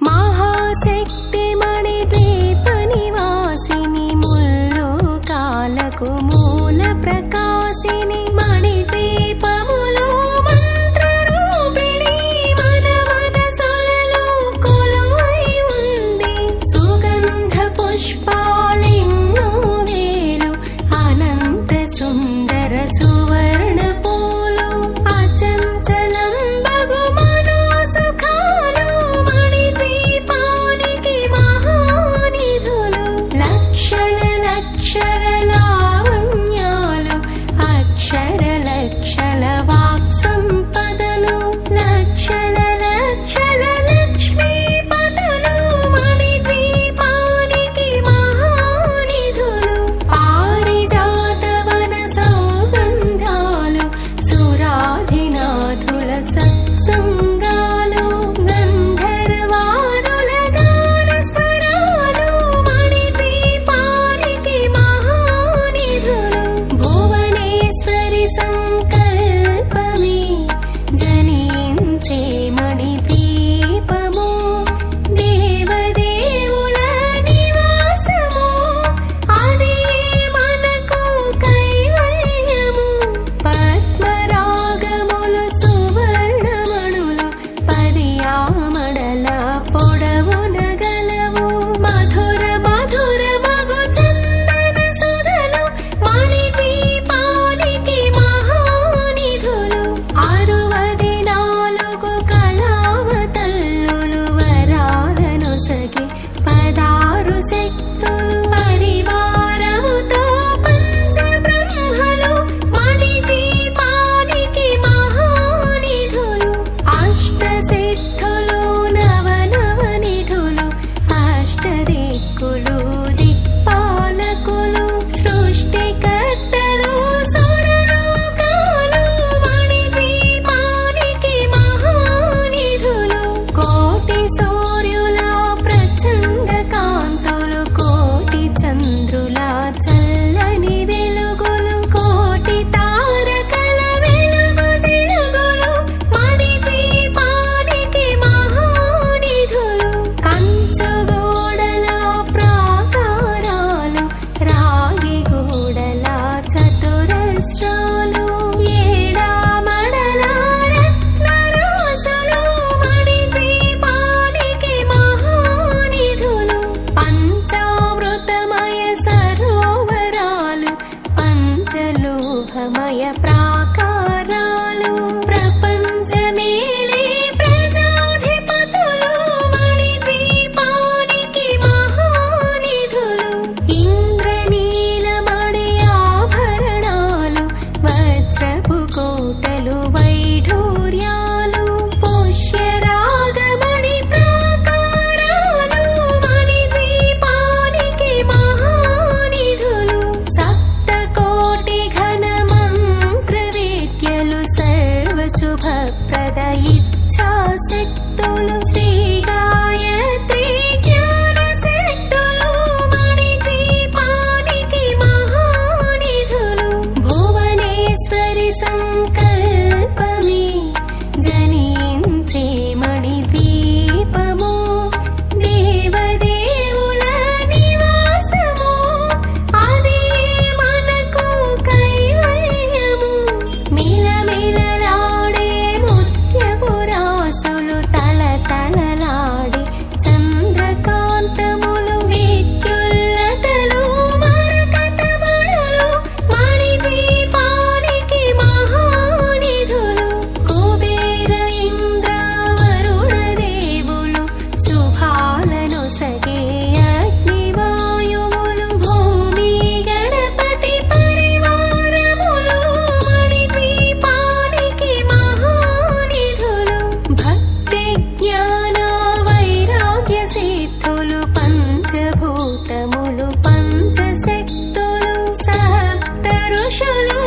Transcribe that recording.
మహాశక్తి మణిద్వీప నివాసిని ముల్లోకాలకు మూల ప్రకాశిని మణిద్వీపములో మంత్రరూపిణి మన మనసులలో కొలువై ఉంది. సుగంధ పుష్పాలెన్నో వేలు అనంత సుందర సువర్ణ పూలు అచంచలం బగు మనోసుఖాలు మణిద్వీపానికి మహానిధులు. లక్షల లక్షల లావణ్యాలు అక్షర లక్షల వాక్ సంపదలు లక్షల లక్షల లక్ష్మీపతులు మణిద్వీపానికి మహానిధులు. పారిజాత వన సౌగంధాలు సురాధినాథుల సత్సంగాలు గంధర్వాదుల గాన స్వరాలు మణిద్వీపానికి మహానిధులు. భువనేశ్వరి సంకల్పమే జనించే మణిద్వీపము దేవదేవుల నివాసము అదే మనకు కైవల్యము. పద్మరాగములు సువర్ణమణులు పదియామడల పొడవున గలవు. మధుర మధుర మగు చందన సుధలు మణిద్వీపానికి మహానిధులు. 64 కళావతల్లులు వరాలను సగి 16 శక్తులు పరివారముతో పంచబ్రహ్మలు మణిద్వీపానికి మహానిధులు. అష్టసిద్ధులు నవనవనిధులు అష్టదిక్కులు దిక్పాలకులు సృష్టికర్తలు సురలోకాలు మణిద్వీపానికి మహానిధులు. కోటి సూర్యుల ప్రచండ కాంతులు కోటి చంద్రుల చల్లని వెలుగులు కోటి తారకల వెలుగు జిలుగులు మణిద్వీపానికి మహానిధులు. కంచుగోడల ప్రాకారాలు రాగి గోడల చతురస్రాలు ఏడామడల రత్నరాసులు మణిద్వీపానికి మహానిధులు. పంచామృతమయ సరోవరాలు పంచలోహమయ ప్రాకారాలు ప్రపంచమేలే ప్రజాధిపతులు మణిద్వీపానికి మహానిధులు. ఇంద్రనీలమణి ఆభరణాలు వజ్రపు కోటలు వైఢూర్యాలు పుష్యరాగమణి ప్రాకారాలు మణిద్వీపానికి మహానిధులు. సప్తకోటి ఘన మంత్ర విద్యలు సర్వశుభప్రద ఇచ్ఛాశక్తులు శ్రీ గాయత్రి జ్ఞాన శక్తులు మణిద్వీపానికి మహానిధులు. భువనేశ్వరి సంకల్పమే జనించే మణిద్వీపము దేవదేవుల నివాసము అదే మనకు కైవల్యము. మిలమిలలాడే ముత్యపురాసులు తళతళలాడే చంద్రకాంతములు విద్యుల్లతలు మరకతమణులు మణిద్వీపానికి మహానిధులు. కుబేర ఇంద్ర వరుణ దేవులు శుభాలను సగే అగ్నివాయువులు భూమి గణపతి పరివారములు మణిద్వీపానికి మహానిధులు. భక్తి జ్ఞాన వైరాగ్య సిద్ధులు పంచభూతములు పంచశక్తులు సప్త ఋషులు